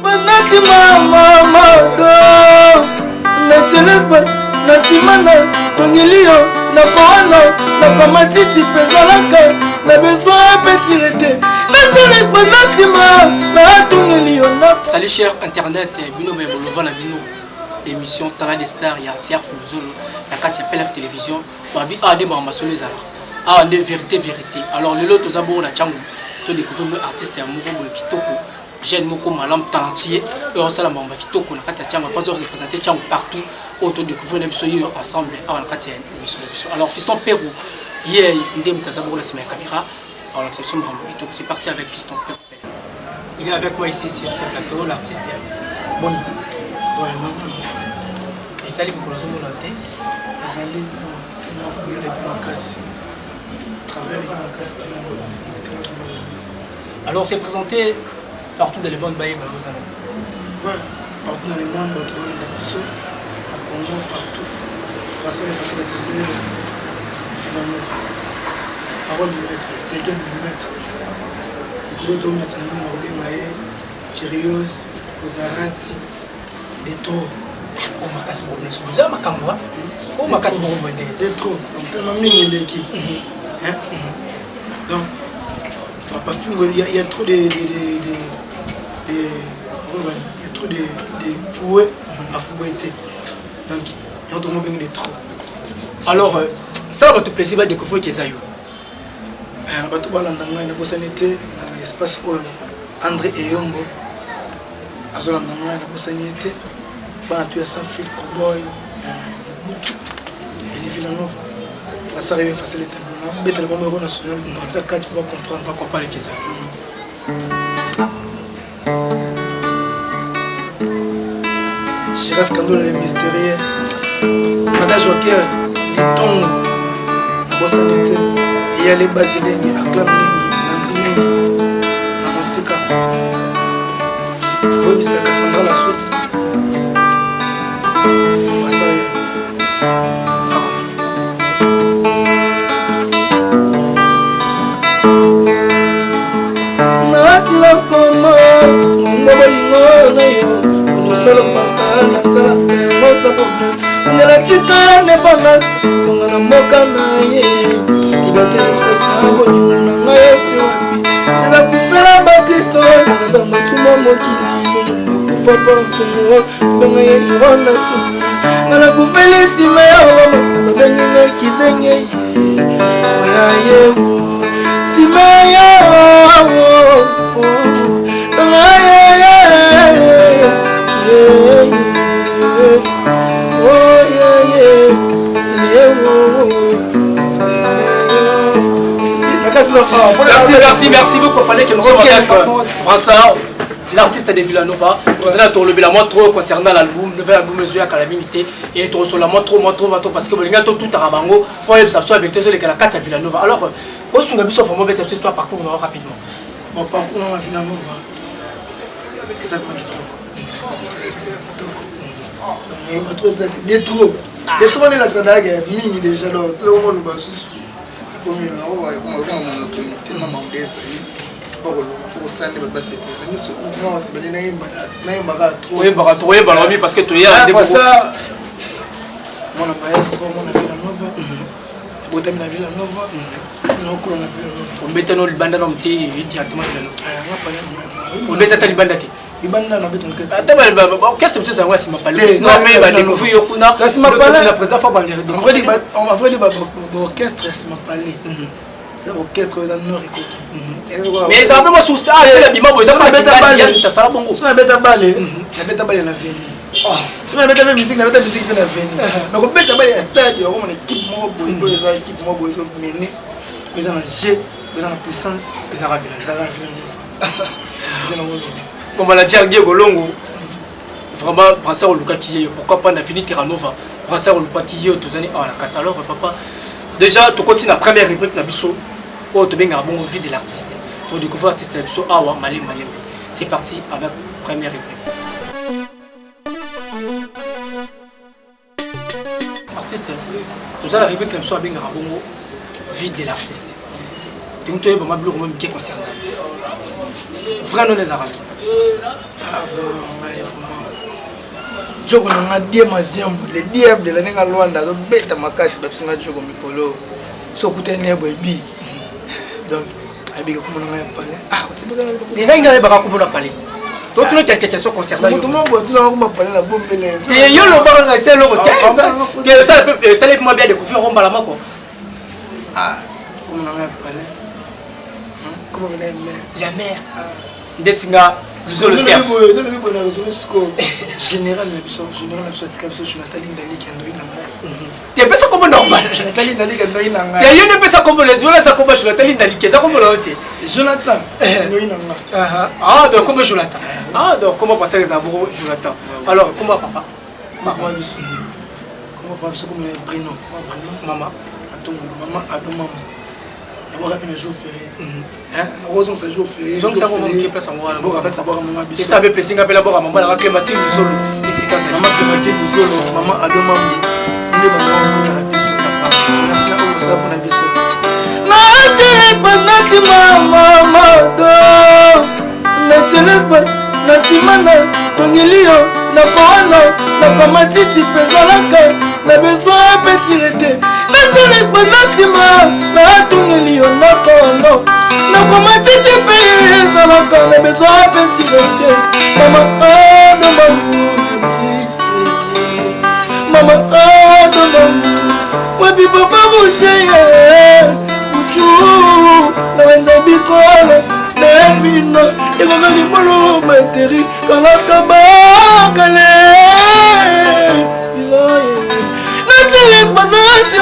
Nati mama moto Nati l'espace Nati mana Tongilio Nakoana Nakomatiti Pezalaka Na besoin petit rete Nati l'espace Nati mama Tongilio. Salut cher internet Bino Bolova na Bino émission Talent des Stars ya CR Fulzolo la 4 PLF télévision babi a des mambasolé zala a des vérité alors le lot aux abos na changu to découvrir un artiste ya Moko Kitoko jeune Moko malam talentueux et on sala mamba Kitoko na 4 changu pas représenter changu partout auto découvrir une émission ensemble à la 4 émission alors Fiston Pérou hier ndem tazabo la semaine caméra alors l'exception mamba Kitoko c'est parti avec Fiston Pérou. Il est avec moi ici sur ce plateau l'artiste Boni. Ouais, maman. Et ça, les beaucoup de gens ont été. Alors, c'est présenté partout dans les bandes baïs. Ouais, partout dans les bandes, partout dans les Damoso, à Congo, partout. Grâce à facile à trouver, finalement, parole du maître, c'est quel du maître. Le coup de maître, on a Robin Maé, Kyrios, Kozarati, des trop. On m'a cassé mon blessure. Vous avez ma caméra. On m'a cassé mon blessure. Des trop. Donc, tellement mis l'équipe. Donc, papa film, il y a trop de. Il y a trop de fouets à fouetter. Donc, il y a trop de trop. Alors, ça va te plaisir de découvrir que ça y est. On va tout balancer dans la possibilité, dans l'espace où André et Yombo. Azola nanga na bosanité bana tu sans fil cowboy Mobutu et Villanova pour ça arriver facile tabona betel comme héros national pour ça quand tu vas comprendre que ça Chiras Kando les mystérieux Nada Joker Litongo na bosanité il y a les basilengi acclam ningi na musika oui, c'est Cassandra la source. Nasila koma, ngomba balingo na yo. Unosolo baka na sala mo sa problème. Ngela tika ne panas, songa na moka na ye. Liberté d'expression boni na ngayo tiwapi. Jaza kufela ba Kristo, na za masumo mokili. Faut pas que nous ayons la soupe. On a coupé les cimes, on a gagné qui s'engage. Merci beaucoup. Fallait que nous sommes avec Brassard. L'artiste de Villanova, vous allez tourner la moi trop concernant l'album, nouvel album Mesoya Calamité et trop sur la moi trop parce que vous avez tout à Rabango pour les absorber avec tous les cas la 4 à Villanova. Alors, quand on a vu ça, vraiment bête histoire parcours rapidement. Bon parcours à Villanova. Exactement. Des trop on est là ça dague mini déjà là tout le monde va sous comme on va tellement mandé parce que tu es ça mon maestro mon Villanova botem na Villanova non ko na Villanova on beta no libanda no mti directement on beta ta libanda ti libanda na beta no kesi ata ba orchestre mtse ça ngasi mapale sinon mais ba découvrir yokuna la simapale la président fa ba en vrai orchestre simapale orchestre dans le nord mais ça va pas sous star c'est la bima boza pas beta balle ta sala bongo ça beta balle ça beta balle na veni ça beta musique na beta musique na veni mais ko beta balle stade on équipe mo boy ça équipe mo boy so mené ils ont jeu ils ont puissance ils ont ravi comme on l'a dit à Diego Longo vraiment penser au Luka qui pourquoi pas na fini Terranova penser au Luka qui est tous années à la 4 alors papa déjà tu continues la première rubrique na biso pour te bien bon vie de l'artiste pour découvrir l'artiste na biso awa malé c'est parti avec première rubrique artiste nous allons la rubrique na biso bien bon vie de l'artiste tu nous tu es vraiment bleu même qui concerne Vraiment les arabes. Ah vraiment. Joko na die maziam le diable de la nenga Luanda do beta makashi bapsinga joko mikolo. So kutene boy. Donc abi ko mona ngaya parler. Ah, c'est bien. Des nanga ba ko mona parler. Toi tu as quelques questions concernant. Tout le monde tu l'as pas parler la bombe les. T'es yo lo ba nga c'est le hotel. Que ça peut ça les moi bien découvrir on balama quoi. Ah, comment on a parlé? Comment on a aimé? La mer. Ndetinga le cerf. Général Nathalie Ndali qui a noyé. Tu peux ça comme normal. Nathalie Ndali qui a noyé. Tu ne peux ça comme les voilà ça comme Nathalie Ndali qui ça comme l'autre. Jonathan. Ah donc comment Jonathan. Ah donc comment passer les amoureux Jonathan. Alors comment papa? Comment papa c'est comme les prénoms. Maman. Attends maman Adoma. D'abord un jour férié. Hein, heureusement c'est jour férié. Donc ça va qui passe en moi. Bon passe d'abord maman biso. Et ça veut plaisir ngapela bora maman la Clémentine du Zolo. Ici quand maman Clémentine du Zolo, maman Adoma. Ni maman on t'a biso. Merci na on sera pour na biso. Na télé banati maman do. Na télé banati mana tongilio na koana na komatiti pezalaka na besoin petit été. Na télé banati na tongilio na koana na komatiti pezalaka na besoin petit été. Mama do mamu bise. Mama do mamu. Wabi papa bouger. Buchu na wenza bikola. Vino, et qu'on a dit bon batterie quand la scabagale. Nathalie Banati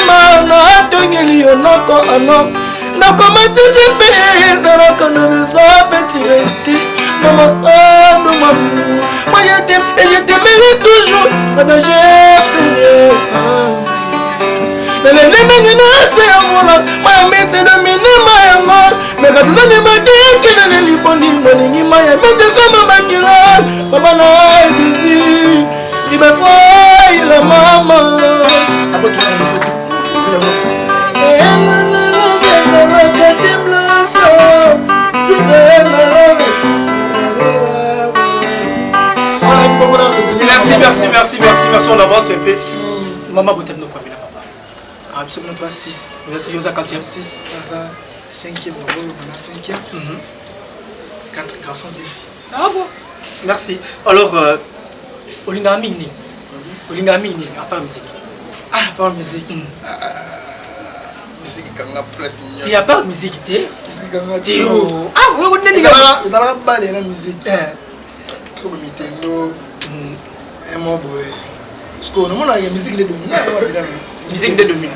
na tongeli onako anok. Na comment tu te pèses alors qu'on a besoin petit. Maman, oh maman, moi je t'aimerai toujours quand j'ai payé. Dans les mêmes c'est à moi, moi mais c'est le minimum. Mais quand tu donnes ma tête, tu n'as ni bon ni bon ni maya. Mais c'est comme ma gueule, maman n'a dit, il va soigner la maman. Merci, on avance un peu. Maman, vous t'aimez combien papa? Absolument 6. Vous êtes sérieux à 4e? 6, 5e, on a 5e. 4 garçons, 2 filles. Ah bon? Merci. Alors, Olinga Mini, à part musique. Ah, pas musique. Musique quand on a place. Tu n'as pas musique, tu es? Ah, oui, on est dans la balle et la musique. Trop Nintendo. Un mot boy. Parce qu'on a la musique de 2000. Musique de 2000.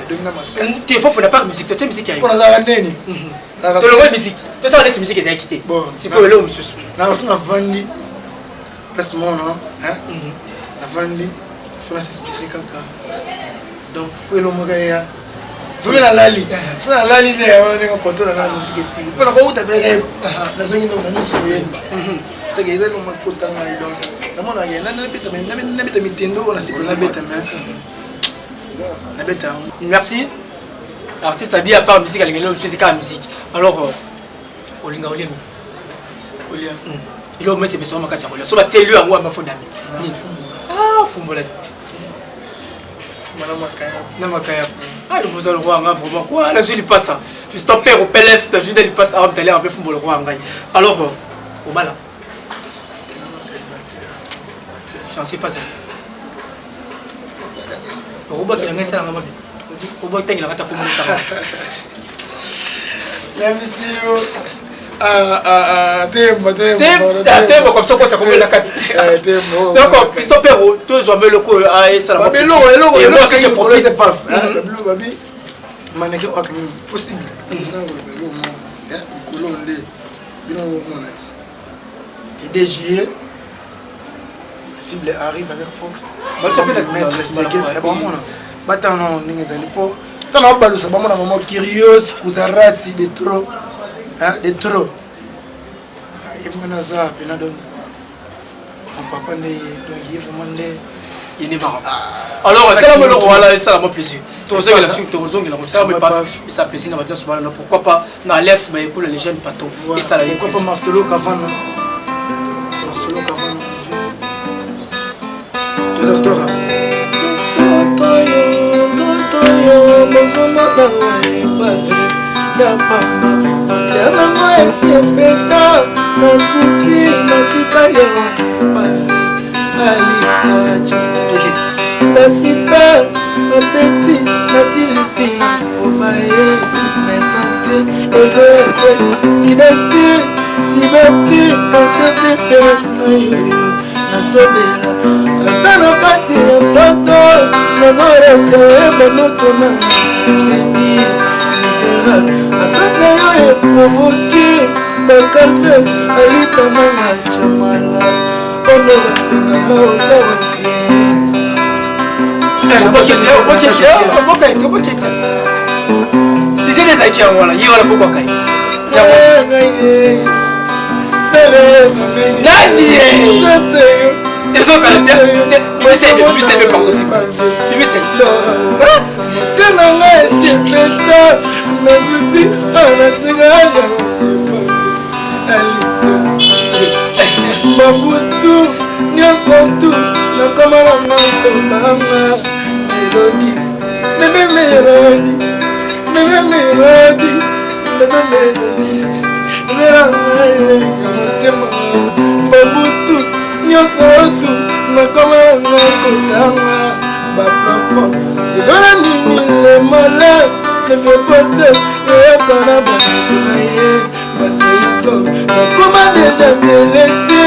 Tu es fort pour la part musique. Tu sais musique qui arrive. Pour la année. Tu as le musique. Tu sais la musique qui a quitté. Bon, c'est pour le monsieur. On a vendu. Place mon nom. On a vendu. Il faut s'expliquer caca. Donc, il faut le mourir. Vous mettez la lali. Si la lali, on contrôle la musique ici. Pour la route, tu as la zone de c'est que les gens ont côté dans mon agenda n'a Nintendo on a c'est la bête la bête. Merci. Artiste habillé à part musique à l'ingénieur musique à musique. Alors Olinga Oliam. Il a mis ses besoins à Olia. So va tell lui à moi ma fondami. Ah fumbola. Na makaya. Ah le vous allez voir vraiment quoi la jolie passe. Fils ton père au PLF ta journée il passe avant d'aller un peu fumbola roi ngai. Alors au bala. Fiancé pas ça. Robot qui a mis ça dans ma vie. Robot qui a mis ça dans ma vie. Tembo comme ça, tu as combien la carte. Donc, Christophe Perrault, tous les hommes locaux à ça. Et moi, je profite. C'est pas. Babi, mannequin, possible. Et DG. Cible arrive avec Fox. Ça peut mettre c'est bon mon. Bata non n'ingezali po. Tana balusa ba mona maman curieux kuzarati de trop. Hein, de trop. Il me naza pena donc. papa ne donc il est vraiment né. Il est marrant. Alors, c'est là le voilà, ça m'a plaisir. Toi aussi, la suite, toi aussi, ça me passe. Et ça plaisir dans votre soirée. Pourquoi pas dans Alex, mais écoute les jeunes patos. Et ça la pourquoi pas Marcelo Cavana. Marcelo Cavana. Deux acteurs. Toyo, bozoma na we pavé. Ya papa, otela moi c'est péta. Na souci, na tikale we pavé. Alika, Merci père, appétit, merci Lucina, Kobaye, mes santé, et si d'actu, pensez de na sobela, Tanokati, Noto, Nazorete, Bonoto, j'ai dit, misérable, absence d'ailleurs est provoqué, Bakalfe, Alita, Mama, Chamala, Honora, Nama, Osawaki. Si j'ai des amis en voilà, il va faut quoi qu'il Mélodie, mélodie, mélodie, mélodie, Babutu, nyosotu, nakoma nakotanga, bapapa, ilona nimile mala, ne veut passer, et attendant banaye, batraiso, nakoma déjà délaissé,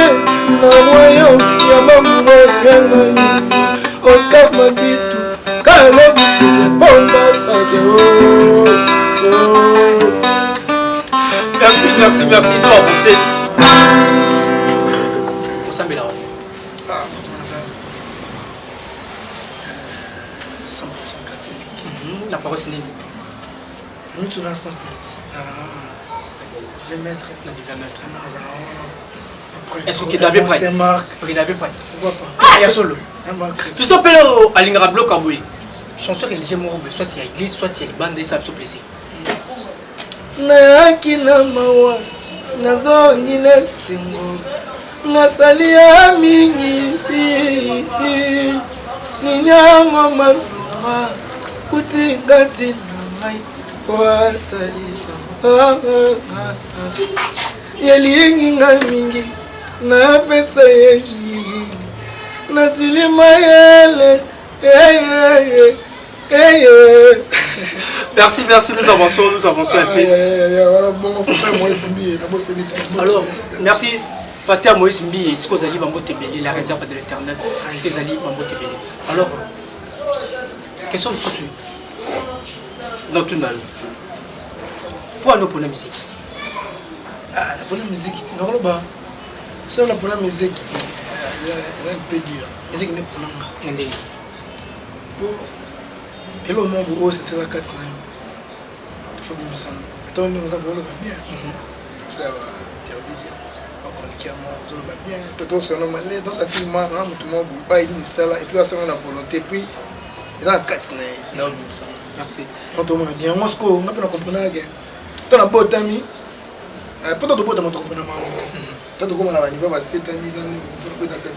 na royaume, yabamouro, Oscar Mabitu, Kalo Boutique, Bomba Swage, Merci. Non, c'est... On s'en met là. 100% catholique. La parole c'est née. Nous tous ensemble, Félix. 20 mètres. Est-ce que tu es prêt? Il est prêt. Pourquoi pas? Ah, il y a solo. Tu sais pas à l'Ingra Bloc à Boué. Chanson religieux, soit il y a église, soit il y a bande, ça me plaisir. Nayaki na mawa nazongi na singo nasali ya mingi ninyango maluma kuti ngazi na ngai wasalisa yelingi nga mingi napesa yengi nasilima yele Merci, nous avançons un peu. Alors, merci, Pasteur Moïse Mbi, est-ce que vous allez m'embêter la réserve de l'éternel? Est-ce que vous allez m'embêter? Alors, question de souci. Dans tout le monde. Pourquoi nous pour la musique? Pour la musique, non, là-bas. Si on a pour la musique, il peut dire. Musique n'est pas là. Et le monde où c'était la carte, il faut bien me sembler. Attends, nous avons bien. Ça va, tu as vu bien. On connaît bien. Tout ça, on a malé, donc ça tire mal, tout le monde pas il me sert là. Et puis, ça, on a volonté. Puis, il y a la carte, il y a bien. Merci. Quand on a bien, on se comprend, on a compris. Tu as un beau ami. Peut-être que tu as un beau ami. Peut-être que tu as un niveau de 7 ans, 10 ans, on a compris.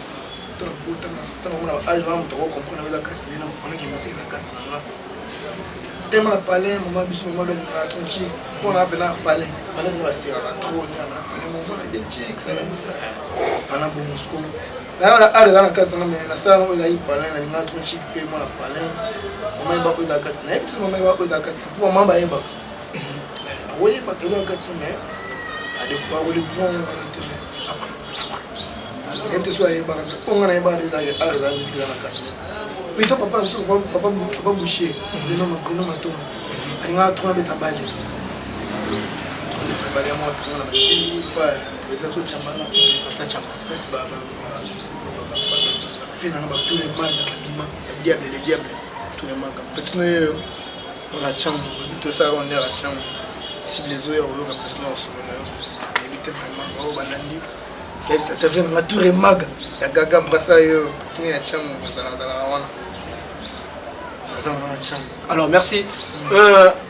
Tellement parler, maman biso maman le numéro 30 qu'on a appelé parler va se trop on a parlé maman des chics ça pendant bon Moscou là la arrêt dans la case mais la salle on a eu parler na numéro 30 pe moi la parler maman ba poser la carte na et puis maman ba poser la carte pour maman ba yeba oui ba que la carte mais a de quoi le fond et puis soit yeba on a yeba des arrêt dans la musique dans la case. Plutôt papa boucher le nom maton alinga trop beta balle balle moi tsana na chini pas peut-être so chambala n'est-ce pas finalement tous les mal bima diable tous les manques peut-être on a chambre tout ça on est à la chambre si les oeufs au cas parce que on éviter vraiment au banandi ça devient un tour et mag. Il y a Gaga Brassayo. C'est la chambre. Alors merci.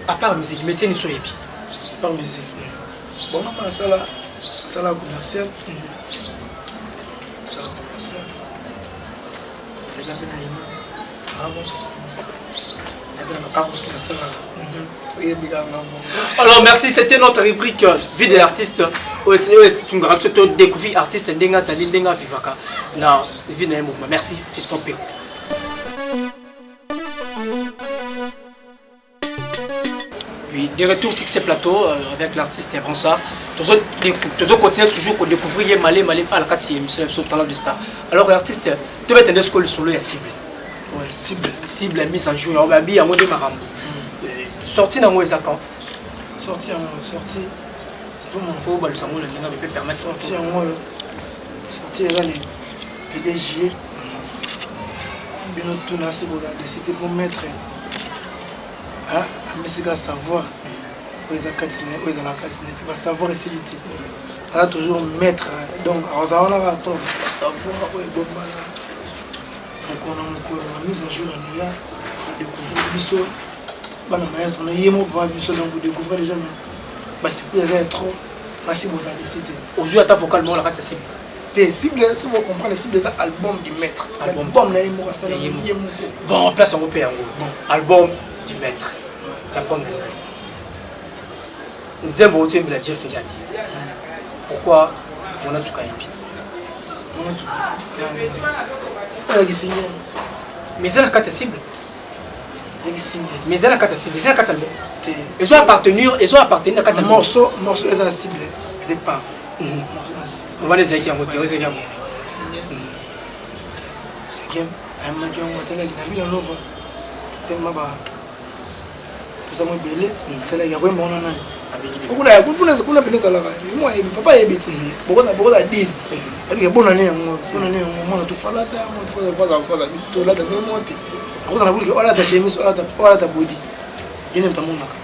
À part musique, mettez une soirée. Par musique. Bon, ça là commercial. Ça commercial. Les amis naïma. Alors merci, c'était notre rubrique vie de l'artiste. C'est une grande découverte artiste Ndenga Sali Ndenga Vivaka. Na vie na mouvement. Merci Fiston Pérou. Oui, de retour sur ces plateaux avec l'artiste Bransard. Toujours continuer toujours à découvrir malé à la 4e émission sur Talent de Star. Alors l'artiste, tu vas t'aider ce solo est cible. Ouais, cible mise en jour. On va bien mode maram. Sorti dans moi quand sorti vraiment faut balu sango la ndinga peut permettre sorti en moi sorti là les PDG bino tout na sibo ga décider pour mettre à musique savoir où ils a katine où ils a la katine puis va savoir facilité à toujours mettre donc on a rapport savoir où est bon malin donc on a la mise en jour là on découvrir biso bana maître on a yemo pour biso donc découvrir déjà mais bah c'est plus trop merci vous avez décidé aujourd'hui à ta vocalement la carte cible tes cibles si vous comprenez les cibles des albums du maître album na yemo ça yemo bon place en européen album du maître répondre Nzembo tu me l'a déjà fait dit pourquoi on a tout caïpi mais c'est la carte cible mais c'est la carte cible c'est la carte album ils ont appartenu à la carte morceau est un cible c'est pas on va les écrire en moteur c'est bien c'est game un mec qui on télé qui n'a vu la nova tellement bas nous avons belé télé il y a vraiment on a kuna peneza la moi papa yebiti bokona 10 et bonne année moi tout falata moi tout fala tout là dans moi te akona na buli ola ta chemise ola ta body yene mtamonaka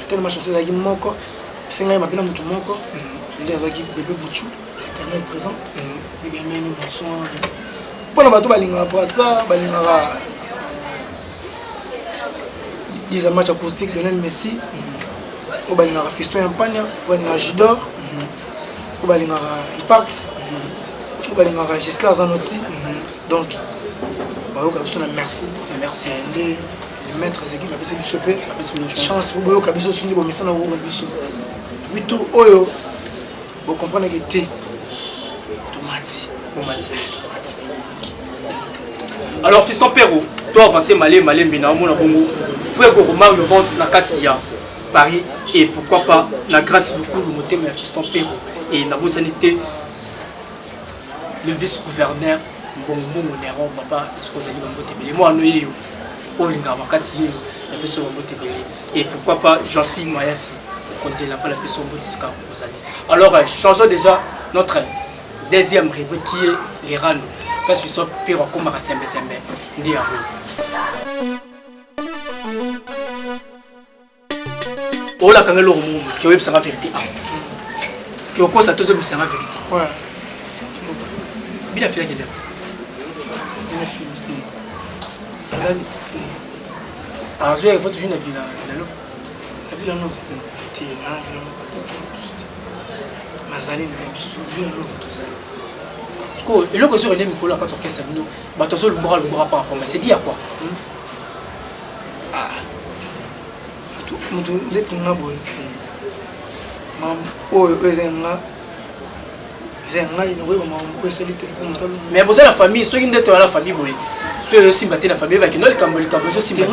tellement chanter za moko singa mapina mutu moko ndio za bébé buchu internet présent et bien même son bona bato balinga pour ça balinga des matchs acoustiques de Lionel Messi au balinga Fiston Yampania au balinga Jidor au balinga Impact au balinga Giscard Zanotti donc merci les maîtres équipes a passé bichopé chance pour boyo kabiso sundi bo mesana wo kabiso bitu oyo bo comprendre que té tomati alors Fiston Pérou toi avancer malé mbina mona bongo frère Goromar le vence na katia Paris et pourquoi pas la grâce beaucoup le moté mais Fiston Pérou et na bosanité le vice-gouverneur bon mon papa est-ce que vous allez me moi noyé olinga makasi yo la personne motebele et pourquoi pas Jancy Mayasi pour qu'on la pas la personne botiska vous allez alors changeons déjà notre deuxième rubrique qui est les rando parce que ça pire comme à sembe ndi ya oh la kangelo rumu qui web sera vérité qui au cause à tous sera vérité ouais bila fait qu'il ah je faut toujours la ville en Mazali et le réseau est Nicolas quand orchestre Sabino bah ton le moral par rapport mais c'est dire quoi ah tout mutu letinga boy mam o ezenga mais vous avez la famille, ceux qui n'êtes pas la famille, ceux qui sont la famille, qui n'ont pas de famille, aussi. Il y a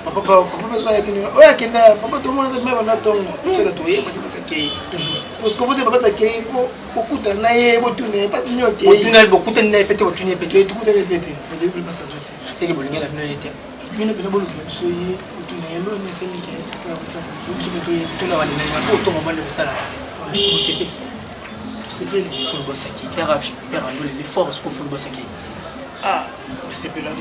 pas papa so ya tini oya kenda papa tout le monde même na tongo c'est que toi pas ça qui parce que vous devez pas qui faut beaucoup de naïe vous tourner parce que nous qui vous tourner beaucoup de naïe pété vous tourner pété tout de répéter mais depuis pas ça c'est que bolingé la finalité mine pena bolu so yi vous tourner lo ne c'est lié ça vous que toi tout la wali na pour tout moment de ça là c'est C'est bien. Football Saki. Terra père les forts ce que Football Saki. Ah, c'est bien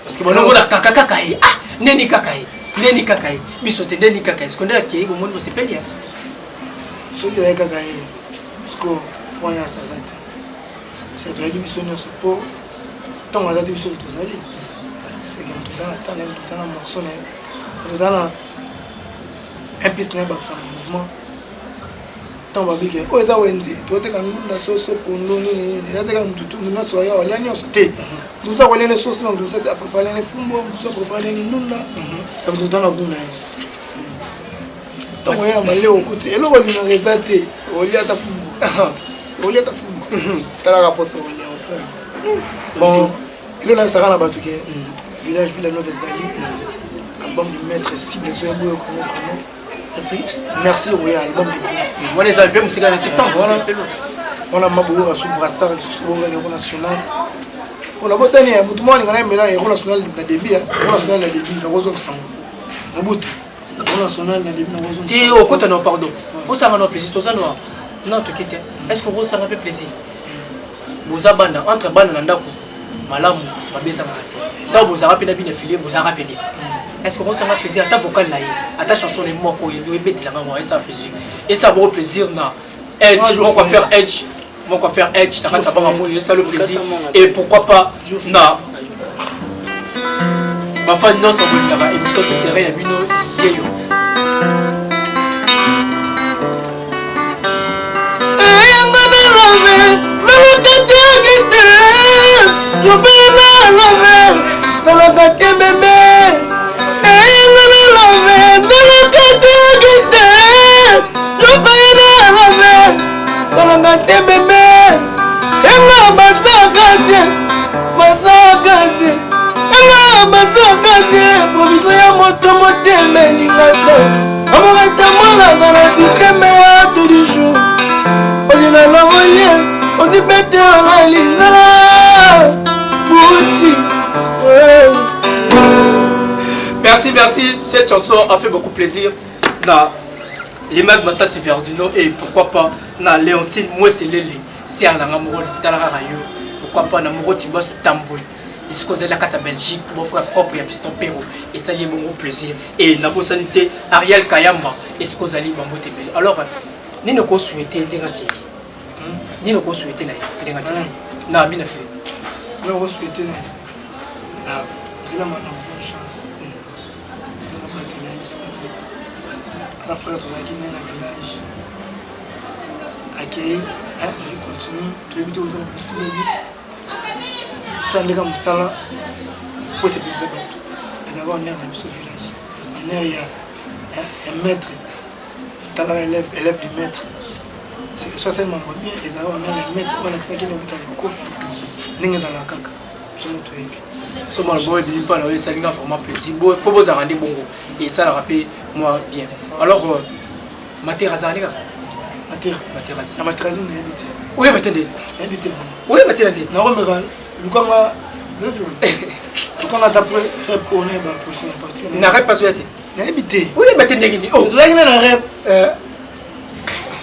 parce que bongo na kakakai. Ah, neni kakai. Neni kakai. Bisote neni kakai. Ce qu'on a qui au monde c'est bien. Ce qui est kakai. Parce que on a ça. C'est toi qui biso no sopo. Tant on a dit biso tout ça. C'est que tout le temps morceau tout le temps un piste n'est pas ça mouvement. Tant va bien que oza wenzi tu te kan na soso pondo ni ya te kan tutu na so ya wala ni osote tu za wala ni soso na tu sa préférer ni fumbo tu sa préférer ni nunda tu tu dans la buna tant ya malé okuti elo wali na rezate oli ata fumbo tala ka poso wali osa bon ilo na sara na batuke village Villanova Zali album du maître cible so yabo ko vraiment. Merci oui album de on les albums c'est en septembre on a mabou sur brassard sur le national pour la bossa ni tout le monde ngana mela héros national na débit héros national na débit na rozo sango mobutu héros national na débit na rozo ti au côté non pardon faut ça non plaisir tout ça non te quitter est-ce que ça fait plaisir boza banda entre banda na ndako malamu babesa ngate ta boza rapena bina filer boza rapena. Est-ce que ça va plaisir à ta vocal là à ta chanson les mots quoi il bête la maman et ça plaisir et ça beau plaisir na edge on va faire edge t'as pas ça va moi ça le plaisir et pourquoi pas na ma fan non ça veut dire émission de terrain à bino yeyo Merci, cette chanson a fait beaucoup plaisir. Les mecs Massa Verdino et pourquoi pas na Léontine moi c'est Lélé c'est un amoureux Talara Rayo pourquoi pas na Moro Tibas Tamboul et ce que la carte à Belgique mon frère propre et fiston Perro et ça y est bon plaisir et na bonne sanité Ariel Kayamba et ce que Ali Bambo TV alors ni ne ko souhaiter ndengaki ni ne ko souhaiter na na bina fait ne ko souhaiter na ah c'est la bonne chance. Frère tout ça qui naît dans le village accueilli la vie continue tu es plutôt dans le cinéma ça n'est comme ça là pour se plaisir partout et avoir un air dans ce village un air il y a un maître t'as l'élève du maître c'est que soit seulement bien et avoir un air un maître on a ça qui n'est pas le coffre n'est pas la caca sur notre épi ce mal boy dit pas là ça lui a vraiment plaisir faut vous arranger bon et ça le rappelle moi bien alors Materazani Materazani n'est habité oui maintenant habité oui maintenant non mais Lukanga Lukanga t'as pris on est dans prochaine partie n'arrête pas souhaiter habité oui maintenant oh vous avez un rêve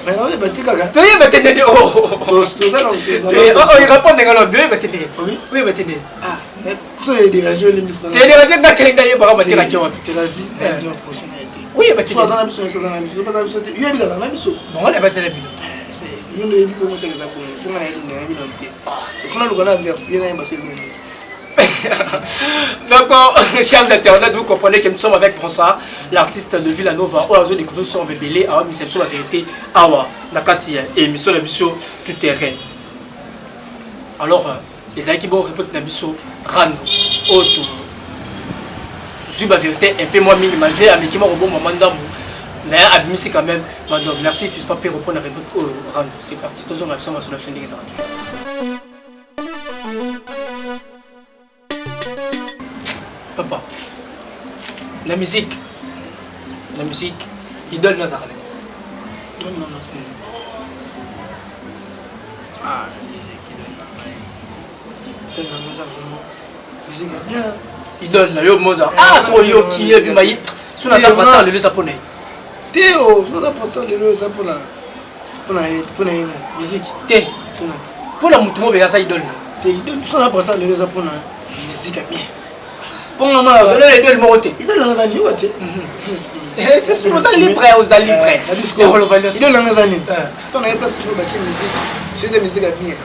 mais non il bâti caca tu es maintenant oh il répond dans le bureau maintenant oui maintenant ah c'est dérangé l'émission tu es dérangé quand tu es dans le bar Materazani Materazani est dans prochaine été oui maintenant soit dans la mission pas dans la mission il y a bien dans la mission bon on est passé la mission c'est il y a beaucoup de choses que ça pour moi c'est fond le gars vérifier na parce que donc chers internautes vous comprenez que nous sommes avec Bronsa l'artiste de Villanova où nous découvert son bébé à mission la vérité awa nakati émission la mission tout terrain alors les équipes vont répondre na mission rando auto Zuba vérité un peu moins mini malgré avec qui m'a rebond maman d'amour mais abimisi quand même madame merci fiston pour répondre à répondre au rando c'est parti tous on a besoin sur la chaîne des papa la musique idole Nazareth non ah musique est bien idole na yo Mozart ah so yo qui est maï sous la salle passant le japonais Théo ça passant le japonais Pour une musique. T'es. Pour la mouton, il y a ça idole. T'es idole. Son après ça, les pour une musique à bien. Pour maman, les deux le moroté. Il est dans les années où t'es. C'est pour ça libre aux alliés prêts. Il est dans les années. Quand on avait place pour bâtir musique, je faisais musique à bien.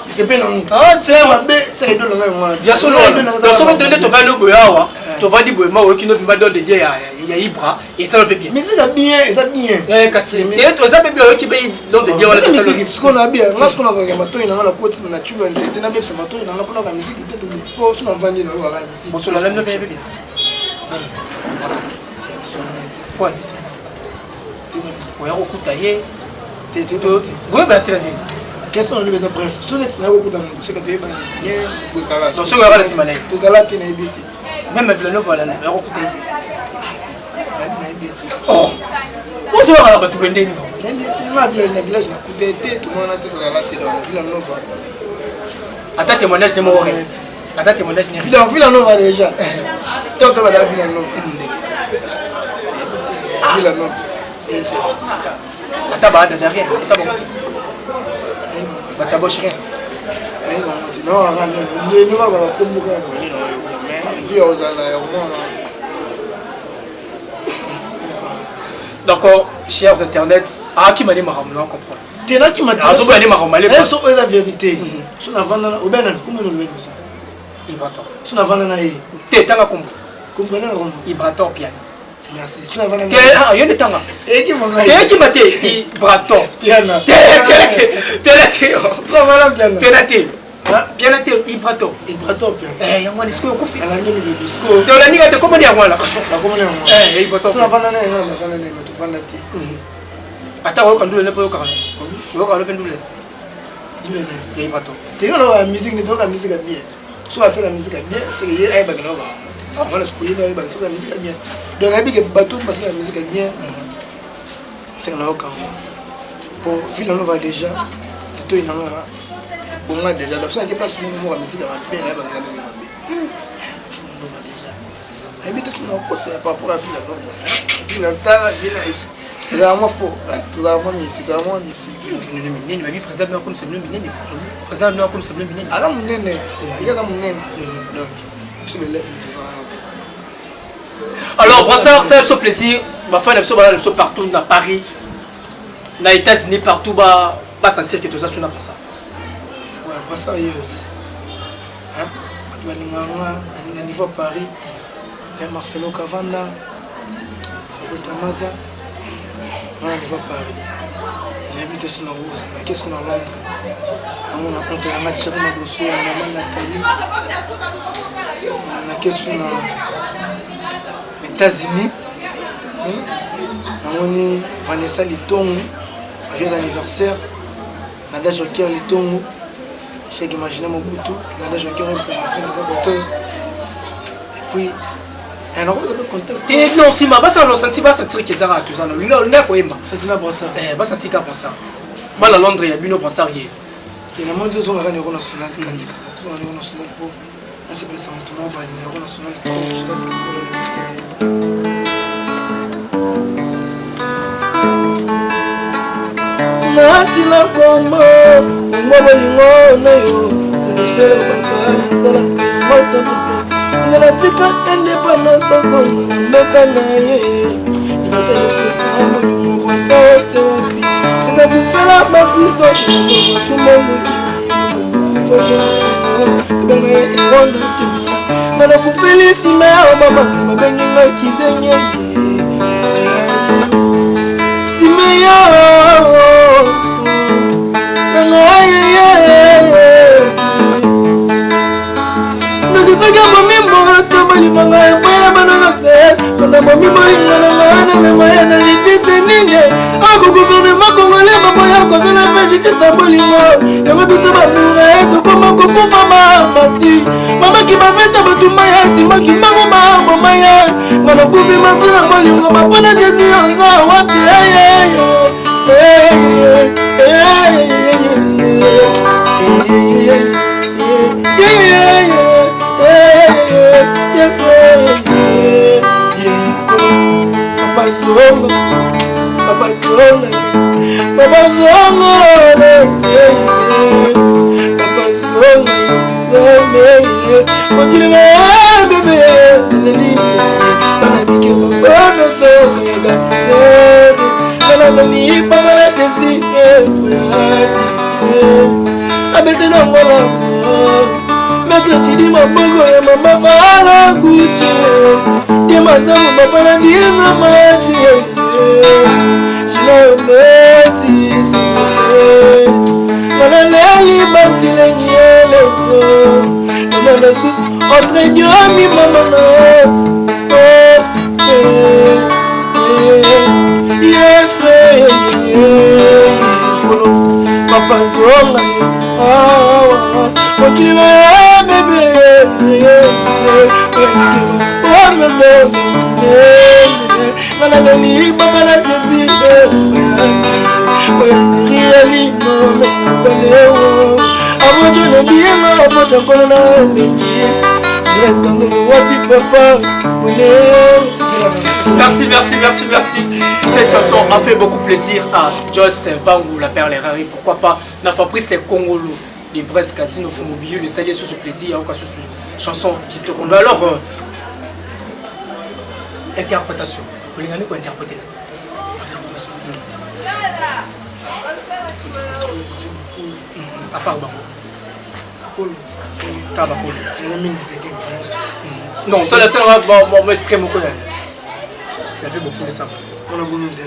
C'est pas non. C'est un bé, c'est les deux langues. Bien sûr, dans son donné, tu vas le boire. Tu vas dire boire qui ne peut pas donner des il y a Ibra et ça va bien. Mais c'est bien, et ça bien. Cassé. Tu ça peut bien qui paye dans des dieux. Ce qu'on a bien, là ce qu'on a regardé, il y a la côte naturelle, c'était un peu ce matin, il y a pour la musique qui était de l'époque, on a vendu dans la musique. Bon, sur la même bien. Ouais. Ouais, au coup taillé. Oui, ben tu l'as dit. Qu'est-ce qu'on lui fait après? Ce n'est pas beaucoup de c'est que tu es bien. Donc ce qu'on va la semaine. Tout à l'heure, tu n'es bien. Même avec le nouveau, voilà, au coup taillé. Oh, où se va la tout le niveau? Le village n'a coûté tout le monde a été dans la ville Nova. Attends, témoignage de mon attends, témoignage de dans ville Nova déjà. Tant que la ville Nova. Ville Nova. Attends, bah derrière. Attends bon. Bah t'as bossé rien. Mais bon, non, nous va comme beaucoup. Vie aux aéroports. D'accord, chers internet, qui m'a dit ma ramon, on comprend. T'es là qui m'a dit. Ah, je vais ma ramon. C'est la vérité. Sur la vente au Bénin, comment on le met ça? Ibrator. Sur la vente na yi. T'es tanga comme. Comprenez le rond. Ibrator piano. Merci. Sur la vente na. Ah, il y a des tanga. Et qui vont. T'es qui m'a dit Ibrator piano. T'es. Ça va là piano. Bien été Ibrator. Ibrator piano. Eh, y'a moi les scoles confie. Elle a mis le discours. T'es la niga te comment dire moi là. La comment dire moi. Eh, Ibrator. Sur la vente na yi, la vente na yi, mais tu vends la thé. Attends, on doit le pas au carré. On va le pendule. Il est Ibrator. T'es là la musique, ni donc la musique est bien. Soit c'est la musique est bien, c'est il est bagano. On va se couiller dans les bagano, la musique est bien. Dans la musique bateau parce que la musique est bien. C'est là au camp. Pour ville on va déjà. Tout est dans la bon là déjà donc ça qui passe nous la musique est bien là la musique est bien. On va déjà. Habite tout non possible par rapport à ville on. Ville en temps ville là moi faux. Tout là moi musique, tout là moi musique. Ni ma vie président comme c'est le minene président non comme c'est le minene. Ah là mon nene, il y a mon nene. Donc je me lève tout ça. Alors Brassard, c'est un plaisir. Ma femme est partout dans Paris, dans les États-Unis, partout, bah sentir que tout ça, c'est pas ça. Ouais, Brassard, il y a aussi. Hein? Tu vas aller à niveau Paris, les Marcelo Cavanda, Fabrice Namaza, on a niveau Paris. On habite aussi dans Rose, qu'est-ce qu'on a à Londres? On a compris la match, on a bossé, on a maman Nathalie, on a qu'est-ce qu'on a aux États-Unis. On a Vanessa Litongo, joyeux anniversaire. Nada Joker Litongo, j'ai imaginé mon bouton. Nada Joker, ça m'a fait dans un bouton. Et puis, on a un contact. Non, si ma base, on senti pas sentir que ça a tout ça. Il a quoi Emma? Ça tient à Brassard. Bah sentir qu'à Brassard. Mal à Londres, il y a Bino Brassard hier. Il y a moins de gens à niveau national, 4 tout à niveau national pour. C'est plus ça, on va aller au niveau national, trop, je reste que pour le ministère. Nasi na kombo ngombo lingo na yo unisela baka nasala kayamasa muto ngela tika independence songo na mboka na ye ibatele kusama lingo kwa saote wapi tena kufela makisto tena sumba mukini kufela tebanga ye eronda sima ngana kufelisi mea mama mabengi nga kizenye simeya nakisaka momimo tomalimanga epoyabananga te manda momimo lingana na memaya na litise nini ako guvernema kongole mamoya kozala mejitisa bolingo yango biso bamure tokoma kokufa mamati mamaki bafeta batuma ya simaki mbango maboma ya ngana kufi matuna bolingo bapona jesi yoza wapi Papa Zongo, zona papa zona papa zona mokili na bebe leli bana mike baba toka nalani papa la jesi abete na ngola Maître Chidi Mabongo ya mama fala Gucci Di masamu papa na diza maji Shina meti sunes Wana leli basile nyele Nana la sus Entre nyomi mama na Yes Papa zonga mokili na bebe nalani papa na jesi riali nomenapaleo avojo na biema pochankolo na ndeni je reste dans le wapi papa bonheur. Merci. Cette chanson a fait beaucoup plaisir à Joyce Vangou, la perle rare. Pourquoi pas la Fabrice Congolo, les Brest Casino Fumobiu, le salier sous ce plaisir, encore sur une chanson qui te convainc. Alors, interprétation. Vous l'avez quoi interpréter? À part Bango. Non, ça laisse mon extrême au collège. Il a fait beaucoup de ça. On a beaucoup de ça.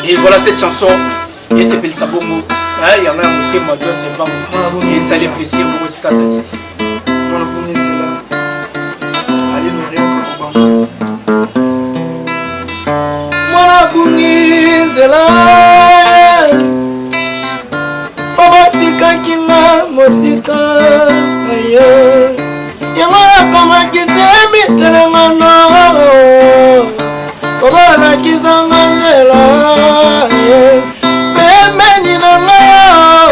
Et voilà cette chanson. Et c'est Pel Sabongo. Il y en a un thème, c'est vraiment. Et ça les plaisir, beaucoup de casse. On a beaucoup de ça. Allez, nous rien comme Bango. Mwana bungizela Baba sika kinga mosika ayo Yamara kama kisemi telengano Baba la kizanga njela Pemeni na ngaya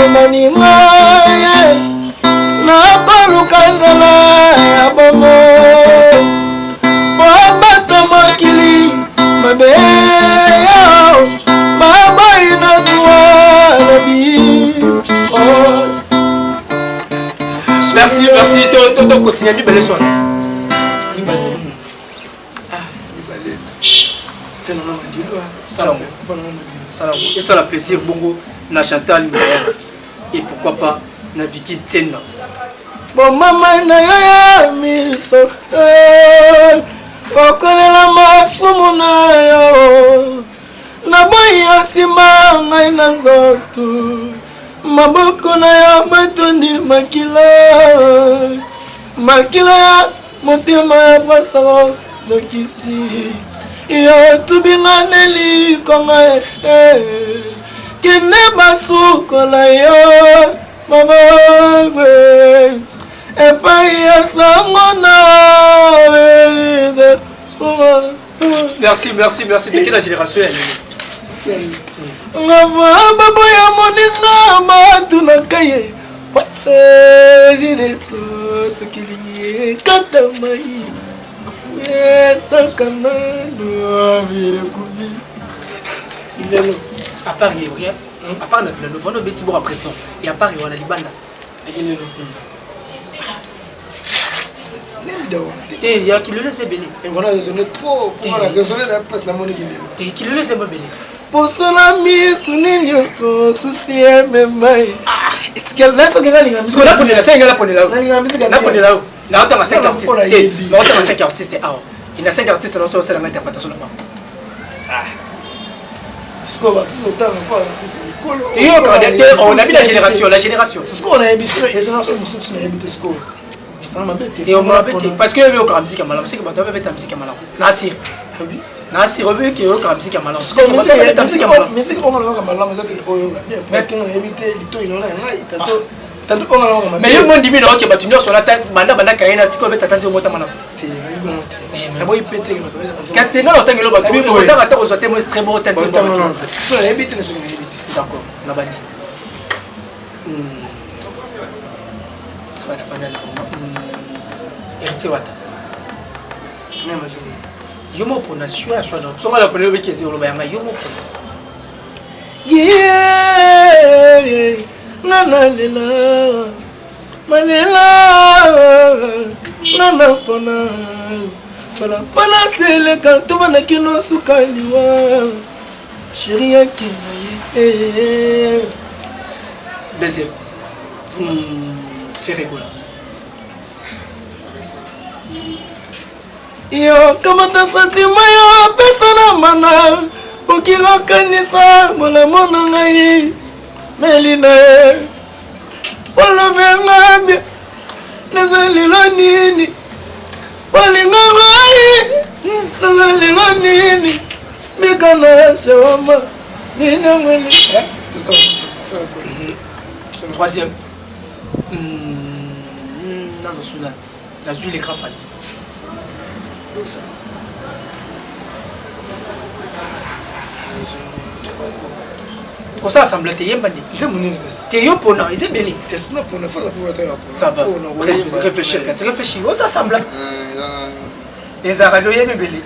maninga Na koluka nzela ya bomo Baba tomakili Baba inazua nabi. Merci. Toto continue à belle soirée. Salam. Et ça la plaisir bongo na Chantal et pourquoi pas na Vicky Tena. Bon maman na ya miso. Okolela masumu na yo Naboya sima ngai na nzoto Maboko na yo matondi Makila ya motema ya pasaro zokisi Yo tubinga neli konga Kine basuko na yo Mabogwe Merci. De quelle génération elle est? À part il y a à part la ville, nous venons de Bétibor à président. Et à part il y a la Libanda. Et il y a qui le laisse belé. Et voilà, raisonné trop pour la raisonner la place de la monnaie qui le laisse belé. Pour cela, mis sous l'igno, souci, même. Est-ce qu'elle laisse que la ce qu'on a pour la scène, elle a pour la là, on a 5 artistes. On a 5 artistes. Il y a 5 artistes dans cette interprétation là-bas. On a vu la génération. C'est ce qu'on a habité. La génération, on a habité ce qu'on et on m'a bêté parce que il y a musique à malin c'est que tu as musique à malin Nasir Robé qui est au musique à malin c'est que tu as musique à malin mais c'est qu'on a malin mais est-ce qu'on a habité les toits tanto on a mais il m'a dit mais OK bah tu nous sur la tête banda kaina tiko beta tanzo mota malin la boy pété qu'est-ce que non tant que le bateau ça va te ressortir moi très beau tête sur la habité sur la habité d'accord la bandi héritier wata Même à tout. yo mo pona choix choix donc so la pona beki ezi oloba yanga yo mo pona Nana lela malela nana pona Voilà, pona sele kanto wana kino sukaliwa chérie yake na ye deuxième Ferregola yo kamata sentiment yo pesa na mana okikokanisa molemo na ngai melina ye olobenga bie naza lelo nini olinga ngai naza lelo nini mikana shawama nina mweli troisième nazo soudan nazwi les grands familles kosala sembla te yemba nde nze monene kasi te yo mpona eza ebele kasi na mpona fala po ata ya mpona ça va réfléchir kasi réfléchir osa sembla ezalaka nde oyeba ebele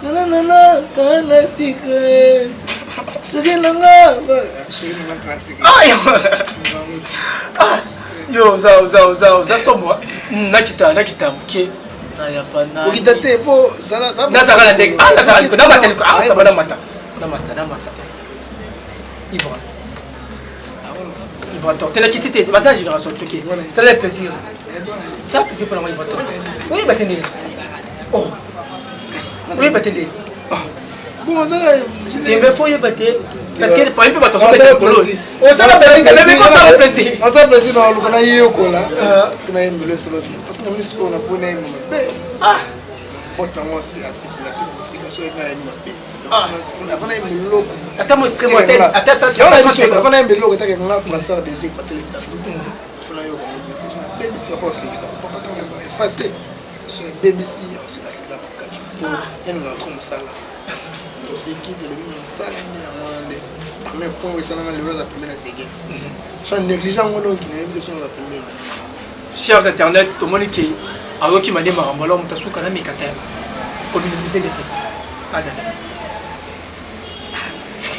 nanana kana sikre chéri nanga yo oza sombwa nakita moke okita te po nazaka na ndenge nasaba namata Ibraton te nakiti te baza génération toke sala ya plaisir sala plaisir mpona moi Ibraton oyeba te ndenge oyeba te ndenge tembe fo oyeba te parce que pa mpe bato sobeta kolo osala plaisir oza plaisir na luka na ye yokola kuna yembelo esala bien parce que na minute oyo napona yemba mabe bote nango asipela te mosika so enga yemba mabe afana yemba eloko ata mo extrême afana yemba eloko etaka nga brasseur des yeux efase letablo fana yoka mabe parce que bebisika pa osekeka papa ntango yeba efase so ebebisi osekasika makasi po yaninga tro mosala toseki tolobi mosala nde yango wana nde premier point esalanga lelo aza pembeni azege so négligent ngo noki nayebi te so aza pembeni chers internet tomoni ke ayoki mande makambo alors moto asuka na mikata ya kominimize nde te adada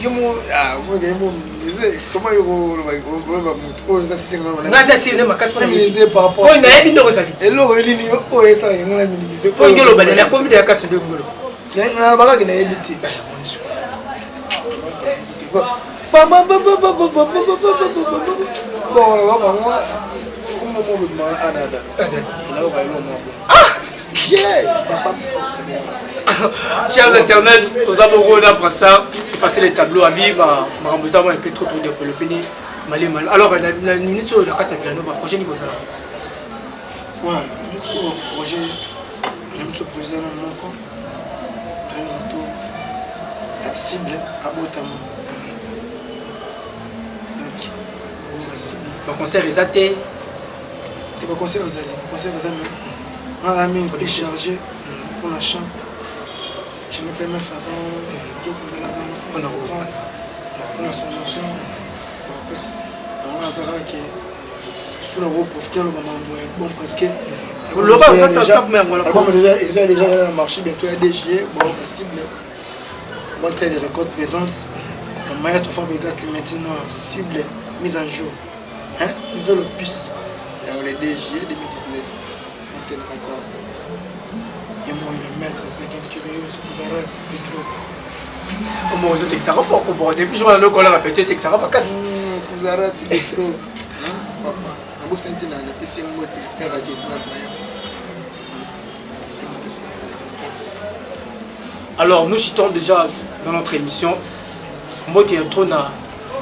yo minimize comment yokoloba moto oyo eza ngai eza siri nde makasi minimize par rapport oyo nayebi ndoko ezali eloko elini oyo esalaka yango na minimize oyo ngoloba nani akomi nde ya kati nde ngolo nalobakaki nayebi te chers internet toza bongo na brassard effacer les tableaux à vivre makambo eza mwana mpe trop développé ni malema alors na minute oyo na kati ya villanova projet ni bozala projet namiso président na moko toyenato ya cible abotama donc oza cible baconcert eza te te baconcert ezali baconcert eza me nga ami mpe chargé mpona champ je me permets façon zokundela zana mpona formation bapesa yango azalaki suna koprofite aloba mambo ya bon parce que déjà dans le marché bientôt il y a des juillet bon la cible moi telle record présente dans Maître Fabregas maintenant cible mise en jour hein nouvelle opus le 2 juillet 2019 on tel record et moi le maître c'est quelqu'un curieux Kuzarat c'est trop comment c'est que ça refort comprendre depuis je vois le colère répéter c'est que ça va pas casse Kuzarat c'est trop papa nabo senti na pesi mote père Jésus na baya alors nous citons déjà dans notre émission Mote ya trona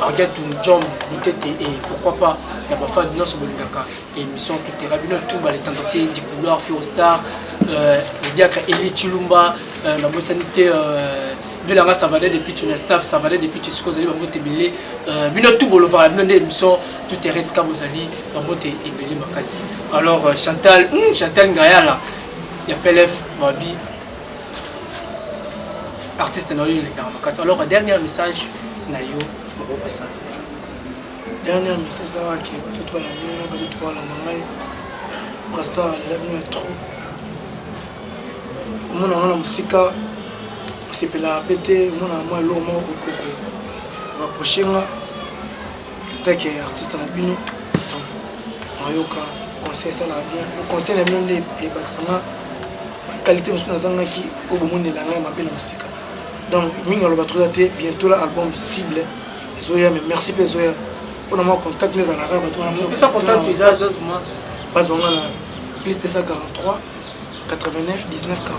Argatou John Boutete et pourquoi pas la bafa non sur Bolingaka émission tout est rabino tout les tendanciers du couloir Fiostar le diacre Eli Chilumba la bosanité Vilanga Savane depuis tu staff Savane depuis tu ce que vous allez Mote belé bino tout bolova bino émission tout est resca bozali Mote et belé makasi alors Chantal Ngayala ya PLF Babi artiste na yo les gars makasi alors dernier message na yo représentant dernière message ça va qui va tout la ligne va tout la ngai après ça la ligne est trop mon na musika c'est pela pété mon na moi lo mo kokoko rapprocher nga tek artiste na bino ayoka conseil ça la bien le conseil na bino et baxanga qualité musika zanga ki obomonela nga mabela musika donc minga lo batro te bientôt l'album cible Zoya mais merci pe Zoya pour nous contact les alara bato na ça contact déjà pas on a plus de 143 89 19 41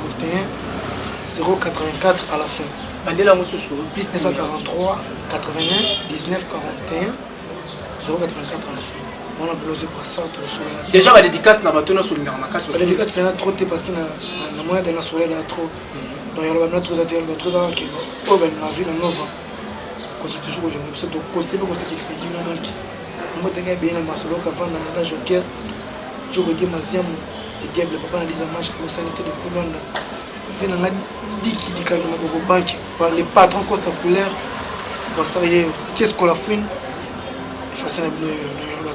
084 à la fin bandela mosusu plus de 143 89 19 41 084 à la fin on a besoin de passer tout sur la déjà la dédicace na bato na sur le makas la dédicace peut être trop parce que na moyen de la soirée là trop donc il y a notre autres d'autres qui oh ben la vie la nova continue toujours de nous c'est continue pour que c'est bien donc moi tenais bien ma solo qu'avant dans la joker je redis ma ziam le diable papa na des matchs pour sanité de plus loin fait na diki dikana ma banque par les patrons costa couleur pour ça y est qu'est-ce qu'on la fin face à la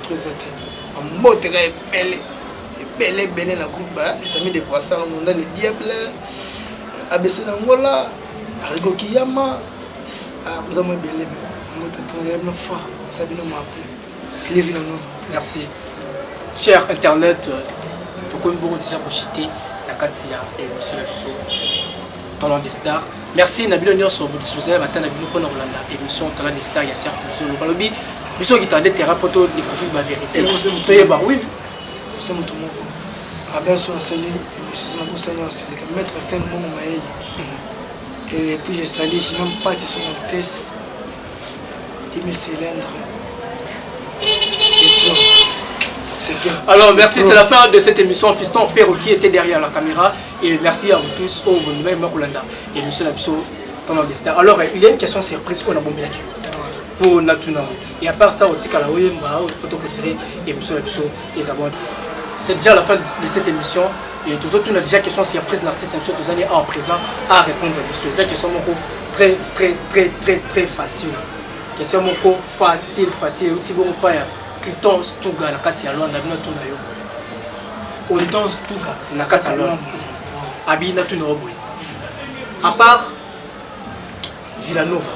trop zate en mot très belle la groupe les amis de brassard on a le diable ABC Nangola, Arigo Kiyama, vous avez belé, mais moi t'attendais une fois, Sabine m'a appelé. Elle est venue à nouveau. Merci. Cher Internet, tu connais beaucoup déjà pour chiter la Katia et Monsieur Labisso, Talent des Stars. Merci Nabilo Nyon sur votre disposition, matin Nabilo pour Orlando, émission Talent des Stars, Yassir Fuso, le balobi, Bisso qui t'en thérapeute découvrir ma vérité. Oui. C'est mon tour. Ah bien sûr, c'est lui, monsieur Sanago aussi, le maître Acten Momo Maï. Et puis j'ai salé, j'ai même pas été sur Altesse, 10 000 cylindres. Alors merci, c'est la fin de cette émission. Fiston Perroquet était derrière la caméra. Et merci à vous tous, au Bonimay Makulanda et monsieur Labisso, Talent des Stars. Alors il y a une question surprise qu'on a bombé là pour Natuna. Et à part ça, on dit qu'à la Oyemba, on peut retirer et monsieur Labisso les abonnés. C'est déjà la fin de cette émission et tous autres, on a déjà question surprise l'artiste émission tous années en présent à répondre à des questions. Question très facile. Question facile. Outil bon pas Cliton Stuga la carte ya Luanda bino tuna yo. Cliton Stuga na carte ya Luanda. Abi na tuna oboy. À part Villanova.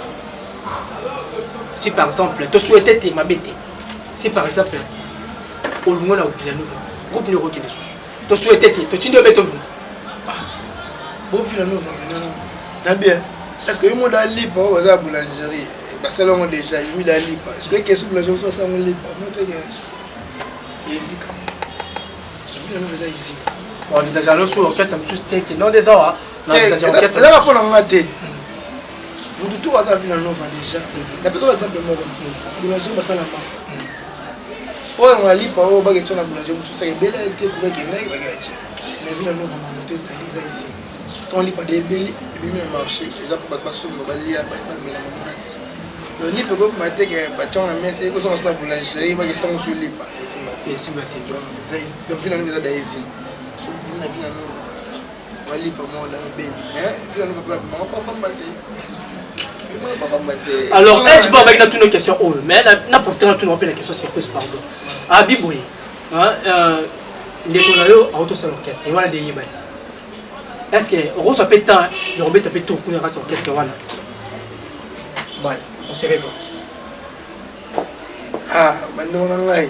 Si par exemple, tu souhaitais te mabete. Si par exemple au loin là au Villanova. Groupe numéro qui est sous. Tu souhaitais tu t'y dois mettre bon Villanova maintenant. Bien. Est-ce que moi dans lipa ou à boulangerie parce que là on déjà mis dans lipa. Est-ce que qu'est-ce que boulangerie soit ça on lipa. Moi t'es Yezika. Villanova ça ici. On envisage alors sur orchestre monsieur Steak non des heures. On envisage orchestre. Là pour la mater. Nous tout à Villanova déjà. La personne exemple moi boulangerie ça la main. On a lipa au baguette sur la boulangerie monsieur ça est belle été pour que mec baguette. Mais Villanova monter ça ici. On lit pas des belles et bien marché déjà pour pas se mobilier à battre mais la monate le lit peut pas mater que battre on a mis c'est que son la boulangerie va que ça on se lit pas et c'est maté donc finalement ça d'aisine sur la Villanova on lit pas moi la belle hein Villanova pas mater alors tu peux avec notre question mais n'a profité de nous rappeler la question surprise pardon ah Biboui hein les tonayo auto sur l'orchestre et voilà des yébani. Est-ce que Rose a pété temps, il remet tapé tout pour rater orchestre voilà. Bon, on se réveille. Ah, bando nangai.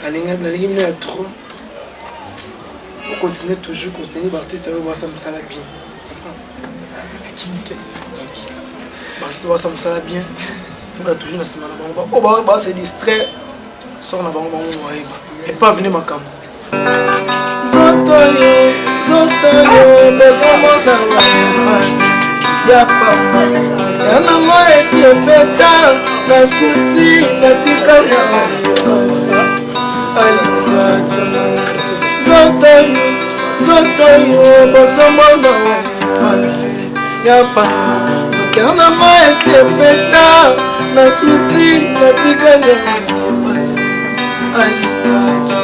La ligne est trop. On continue toujours continuer l'artiste à voir ça me sala bien. Comprends? Une question. L'artiste voir ça me sala bien. Il faut toujours la semaine là-bas. Oh bah c'est distrait. Sort là-bas et pas venir ma cam. Zotoyo, bezomona ya papa yana moesi epeta na susi na tika ya alikacha Zotoyo, bezomona ya papa yana moesi epeta na susi na tika ya alikacha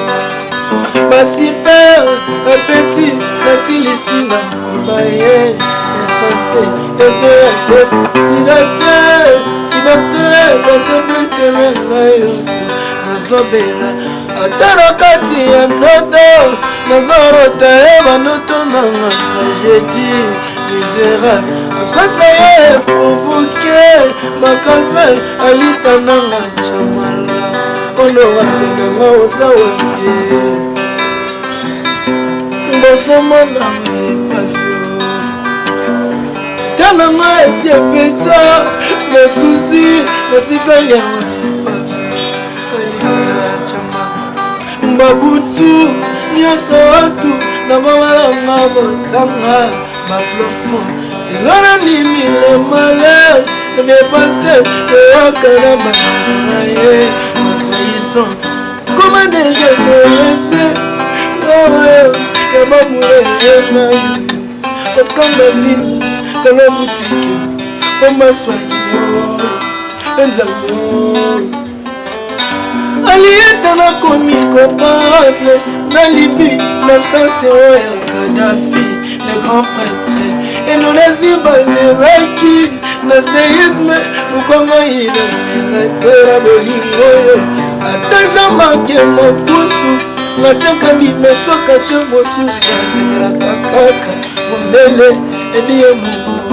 Basi père, un petit, merci les na kubaye, mais santé, et je si docteur, quand nazobela ata na kati ya noto nazorota ye banoto nanga tragédie misérable absente ye provoke bakalve alita nanga chamala onorambe nanga oza wapie bozomona epavio tananga esi epeta mosusi natikali yango babutu nyonso otu nakomalanga botanga baplafon elona ndimile malheur nevepase eyokana bakona ye matrahison koma deja kolese oyo ya bamule na yo paske mavile kala butike omaswanyo enzalo alieta nakomi comparable na libi l'absence ya Kadhafi le grand prêtre indonesi baleraki na séisme mukongo ilemelakela bolingo oyo ataja make mokusu ngatiaka limeso katie mosusu asemelaka kaka mondele ediye mungu